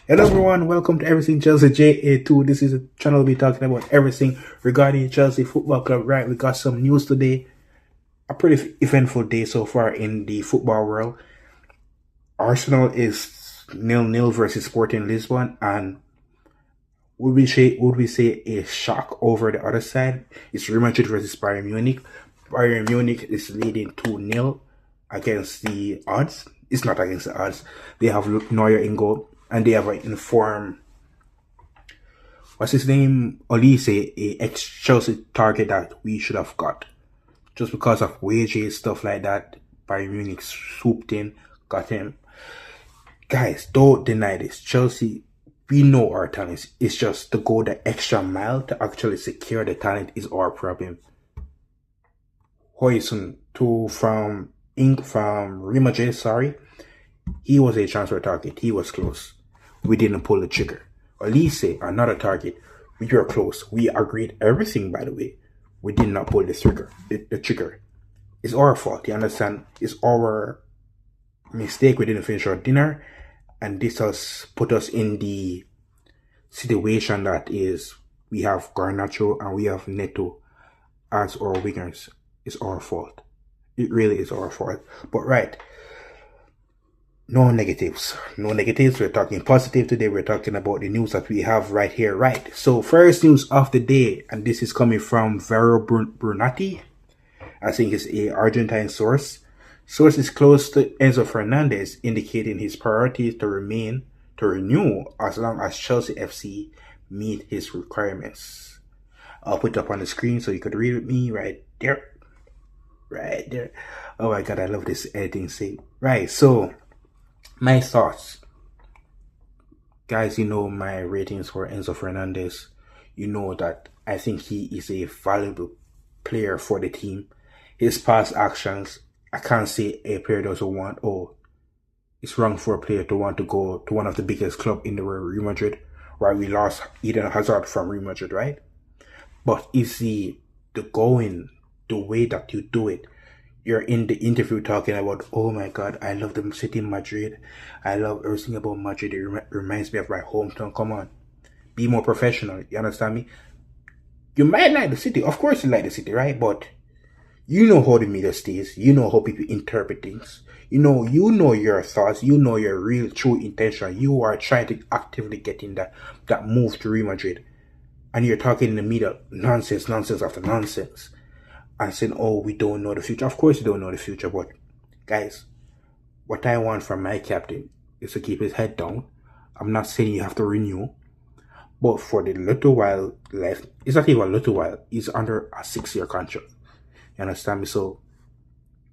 Hello everyone, welcome to Everything Chelsea JA2. This is a channel we'll be talking about everything regarding Chelsea Football Club. Right, we got some news today. A pretty eventful day so far in the football world. Arsenal is 0-0 versus Sporting Lisbon, and would we say a shock over the other side? It's Real Madrid versus Bayern Munich. Bayern Munich is leading 2-0 against the odds. It's not against the odds. They have Neuer in goal, and they have an informed, what's his name, Olise, a ex-Chelsea target that we should have got. Just because of wages, stuff like that, Bayern Munich swooped in, got him. Guys, don't deny this. Chelsea, we know our talents. It's just to go the extra mile to actually secure the talent is our problem. Hoyson from Real Madrid, sorry. He was a transfer target. He was close. We didn't pull the trigger. Olise, another target. We were close. We agreed everything, by the way. We did not pull the trigger. The trigger. It's our fault, you understand? It's our mistake. We didn't finish our dinner. And this has put us in the situation that is, we have Garnacho and we have Neto as our wingers. It's our fault. It really is our fault. But right, no negatives. No negatives. We're talking positive today. We're talking about the news that we have right here. Right. So first news of the day, and this is coming from Vero Brunati. I think it's a Argentine source. Source is close to Enzo Fernandez, indicating his priority to renew as long as Chelsea FC meet his requirements. I'll put it up on the screen so you could read with me right there. Right there. Oh my god, I love this editing scene. Right, so my thoughts. Guys, you know my ratings for Enzo Fernandez. You know that I think he is a valuable player for the team. His past actions, I can't say a player doesn't want, it's wrong for a player to want to go to one of the biggest clubs in the world, Real Madrid, where we lost Eden Hazard from Real Madrid, right? But it's the going, the way that you do it. You're in the interview talking about, oh my god, I love the city of Madrid. I love everything about Madrid. It reminds me of my hometown. Come on. Be more professional. You understand me? You might like the city. Of course you like the city, right? But you know how the media stays. You know how people interpret things. You know your thoughts. You know your real true intention. You are trying to actively get in that move to Real Madrid. And you're talking in the media nonsense after nonsense. And saying, oh, we don't know the future. Of course you don't know the future, but guys, what I want from my captain is to keep his head down. I'm not saying you have to renew, but for the little while left, it's not even a little while, he's under a 6-year contract. You understand me? So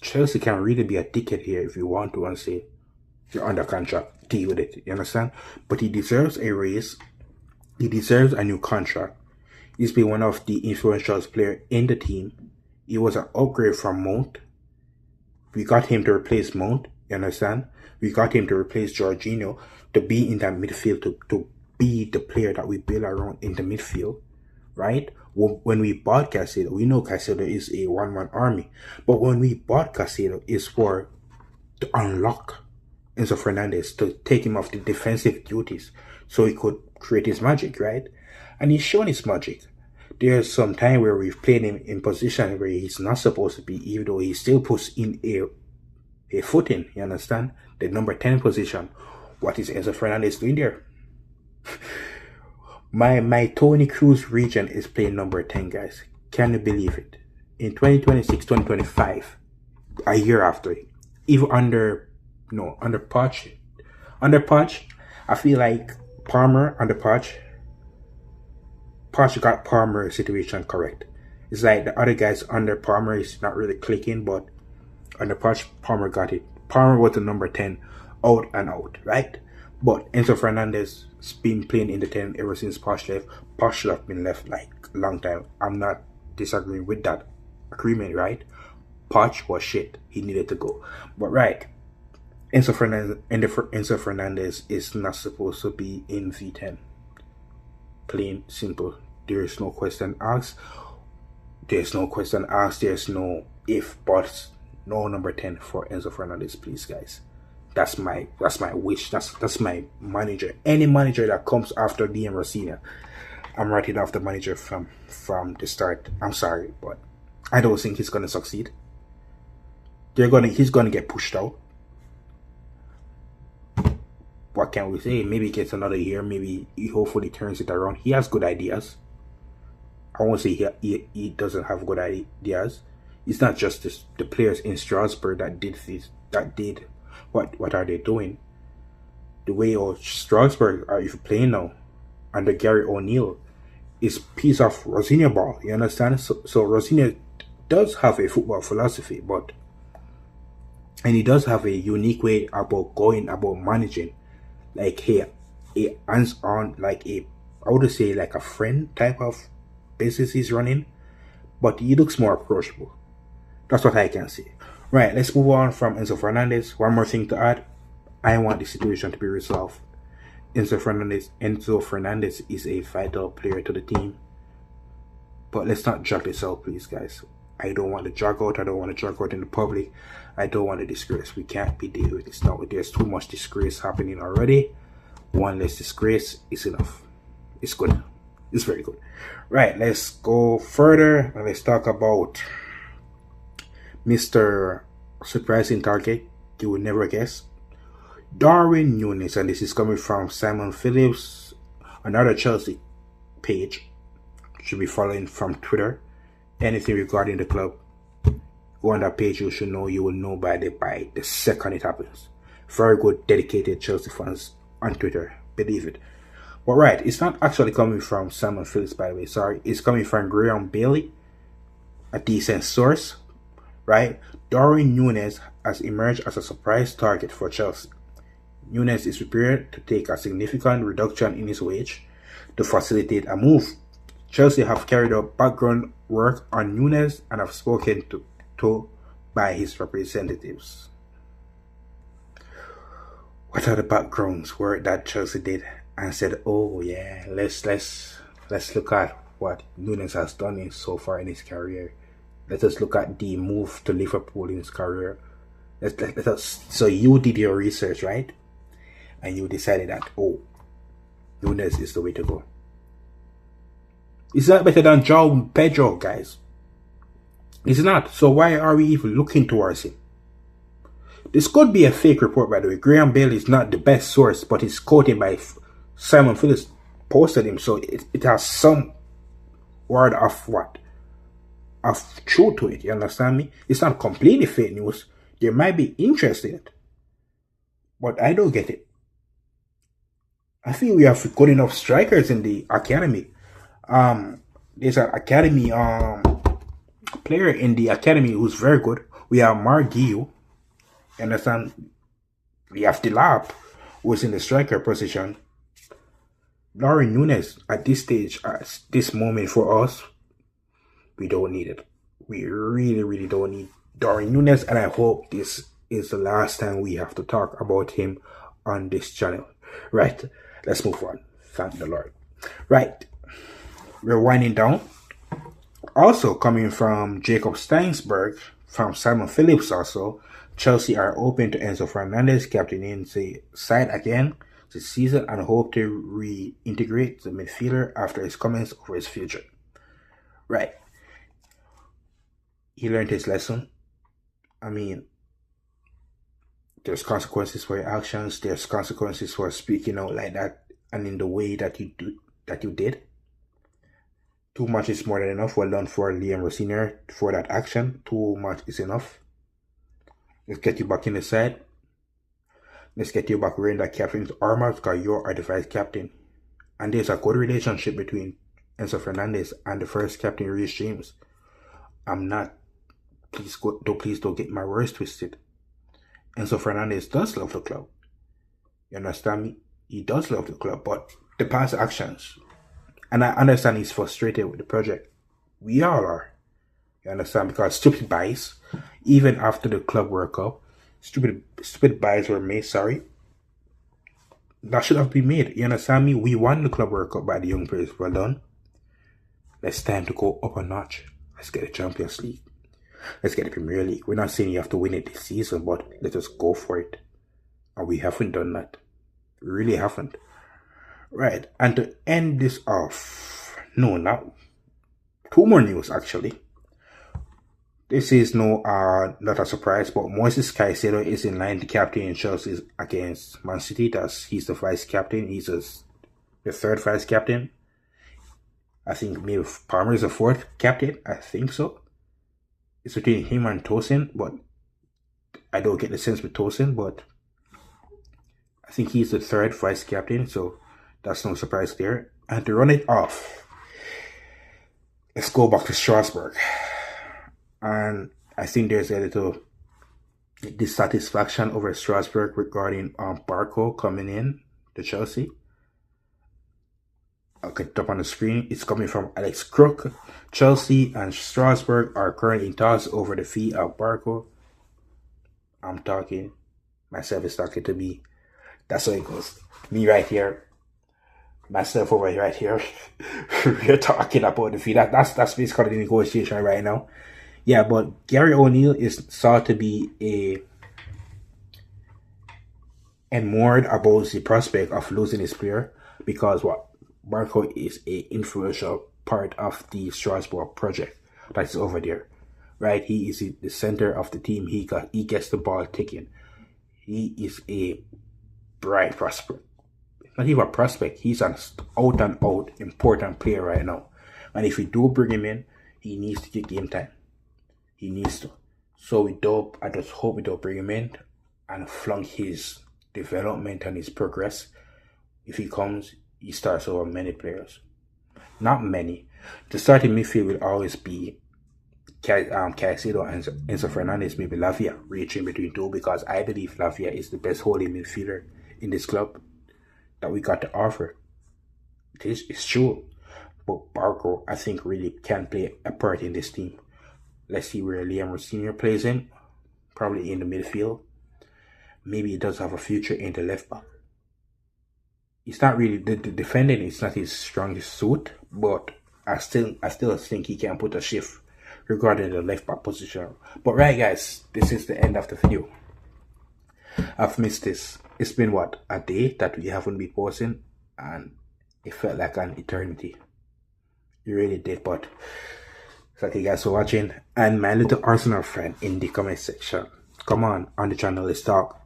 Chelsea can really be a dickhead here if you want to and say, you're under contract, deal with it. You understand? But he deserves a raise. He deserves a new contract. He's been one of the influential players in the team. He was an upgrade from Mount. We got him to replace Mount, you understand? We got him to replace Jorginho, to be in that midfield, to be the player that we build around in the midfield, right? When we bought Caciedo, we know Caciedo is a one-man army. But when we bought Caciedo, it's to unlock Enzo Fernandez, to take him off the defensive duties so he could create his magic, right? And he's shown his magic. There's some time where we've played him in position where he's not supposed to be, even though he still puts in a foot in, you understand? The number 10 position. What is Enzo Fernandez doing there? my Tony Cruz region is playing number 10, guys. Can you believe it? In 2026, 2025, a year after, even under Poch, I feel like Palmer under Poch got Palmer's situation correct. It's like the other guys under Palmer is not really clicking, but under Palmer got it. Palmer was the number 10 out and out, right? But Enzo Fernandez has been playing in the 10 ever since Poch left. Poch should have been left like a long time. I'm not disagreeing with that agreement, right? Poch was shit. He needed to go. But right, Enzo Fernandez is not supposed to be in V10. Plain simple. There is no question asked. There's no question asked. There's no if, buts. No number 10 for Enzo Fernandez, please, guys. That's my wish. That's my manager. Any manager that comes after DM Rosina, I'm writing off the manager from the start. I'm sorry, but I don't think he's gonna succeed. He's gonna get pushed out. What can we say? Maybe he gets another year. Maybe he hopefully turns it around. He has good ideas. I won't say he doesn't have good ideas. It's not just the players in Strasbourg that did this. That did what are they doing? The way of Strasbourg are if playing now under Gary O'Neill is piece of Rosinia ball. You understand? So Rosinia does have a football philosophy, and he does have a unique way about managing, like a hands-on, like I would say like a friend type of business he's running, but he looks more approachable. That's what I can say. Right, let's move on from Enzo Fernandez. One more thing to add. I want the situation to be resolved. Enzo Fernandez is a vital player to the team. But let's not drag this out, please, guys. I don't want to drag out. I don't want to drag out in the public. I don't want to disgrace. We can't be dealing with this now. There's too much disgrace happening already. One less disgrace is enough. It's good. It's very good. Right, let's go further and let's talk about Mr. Surprising Target. You would never guess. Darwin Nunez, and this is coming from Simon Phillips, another Chelsea page. Should be following from Twitter. Anything regarding the club, go on that page. You will know by the second it happens. Very good, dedicated Chelsea fans on Twitter. Believe it. But right, it's not actually coming from Simon Phillips, by the way. Sorry, it's coming from Graham Bailey, a decent source. Right, Darwin Nunez has emerged as a surprise target for Chelsea. Nunez is prepared to take a significant reduction in his wage to facilitate a move. Chelsea have carried out background work on Nunez and have spoken to by his representatives. What are the backgrounds work that Chelsea did and said, oh yeah, let's look at what Nunez has done so far in his career. Let us look at the move to Liverpool in his career. So you did your research, right? And you decided that, oh, Nunez is the way to go. It's not better than João Pedro, guys. It's not. So why are we even looking towards him? This could be a fake report, by the way. Graham Bailey is not the best source, but it's quoted by Simon Phillips, posted him. So it has some word of what? Of truth to it. You understand me? It's not completely fake news. There might be interest in it. But I don't get it. I think we have good enough strikers in the academy. There's an academy player in the academy who's very good. We have Mark Guillou. You understand? We have Delap, who's in the striker position. Darwin Nunez, at this stage, at this moment for us, we don't need it. We really, really don't need Darwin Nunez, and I hope this is the last time we have to talk about him on this channel. Right, let's move on. Thank the Lord. Right, we're winding down. Also coming from Jacob Steinsberg, from Simon Phillips also, Chelsea are open to Enzo Fernandez captaining the side again this season and hope to reintegrate the midfielder after his comments over his future. Right. He learned his lesson. I mean, there's consequences for your actions. There's consequences for speaking out like that and in the way that you did. Too much is more than enough. Well done for Liam Rosiner for that action. Too much is enough. Let's get you back in the side. Let's get you back wearing that captain's armor because you are the vice captain. And there's a good relationship between Enzo Fernandez and the first captain, Reece James. I'm not, please don't get my words twisted. Enzo Fernandez does love the club. You understand me? He does love the club, but the past actions, and I understand he's frustrated with the project. We all are. You understand? Because stupid buys, even after the Club World Cup, stupid buys were made, sorry. That should have been made. You understand me? We won the Club World Cup by the young players. Well done. It's time to go up a notch. Let's get the Champions League. Let's get the Premier League. We're not saying you have to win it this season, but let us go for it. And we haven't done that. We really haven't. Right. And to end this off, no, now two more news actually. This is not a surprise, but Moises Caicedo is in line to captain in Chelsea against Man City. He's the vice captain. He's the third vice captain. I think maybe Palmer is the fourth captain. I think so. It's between him and Tosin, but I don't get the sense with Tosin, but I think he's the third vice captain, so that's no surprise there. And to run it off, let's go back to Strasbourg. And I think there's a little dissatisfaction over Strasbourg regarding Barco coming in to Chelsea. I'll get it up on the screen. It's coming from Alex Crook. Chelsea and Strasbourg are currently in talks over the fee of Barco. I'm talking. Myself is talking to me. That's how it goes. Me right here. Myself over here, right here. We're talking about the fee. That's basically the negotiation right now. Yeah, but Gary O'Neill is thought to be enamored about the prospect of losing his player because Barco is a influential part of the Strasbourg project that's over there, right? He is the center of the team. He gets the ball ticking. He is a bright prospect. Not even a prospect. He's an out and out important player right now. And if we do bring him in, he needs to get game time. He needs to. So I just hope we don't bring him in and flunk his development and his progress. If he comes, he starts over many players. Not many. The starting midfield will always be Caciedo and Enzo Fernandez, maybe Lavia, reaching between two, because I believe Lavia is the best holding midfielder in this club that we got to offer. It's true. But Barco, I think, really can play a part in this team. Let's see where Liam Senior plays him. Probably in the midfield. Maybe he does have a future in the left back. It's not really the defending is not his strongest suit, but I still think he can put a shift regarding the left back position. But right, guys, this is the end of the video. I've missed this. It's been a day that we haven't been posting, and it felt like an eternity. It really did, but thank you guys for watching. And my little Arsenal friend in the comment section, come on the channel, let's talk.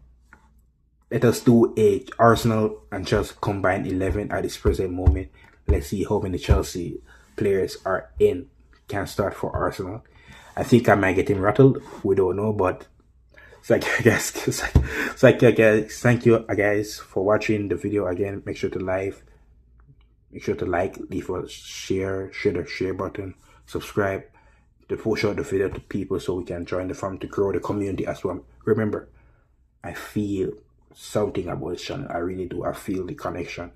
Let us do a Arsenal and Chelsea combined 11 at this present moment. Let's see how many Chelsea players can start for Arsenal. I think I might get him rattled. We don't know, but thank you guys. Thank you guys for watching the video again. Make sure to like, leave a share the share button, subscribe, to push out the video to people so we can join the farm to grow the community as well. Remember, I feel something about this channel. I really do. I feel the connection.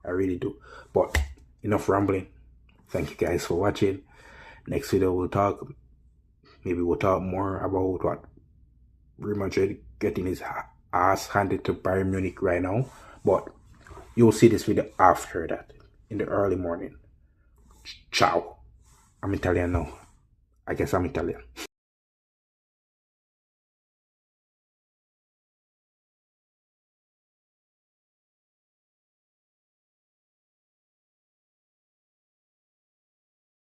I really do. But enough rambling. Thank you guys for watching. Next video we'll talk more about Real Madrid getting his ass handed to Bayern Munich right now. But you'll see this video after that, in the early morning. Ciao. I'm Italian now. I guess I'm Italian.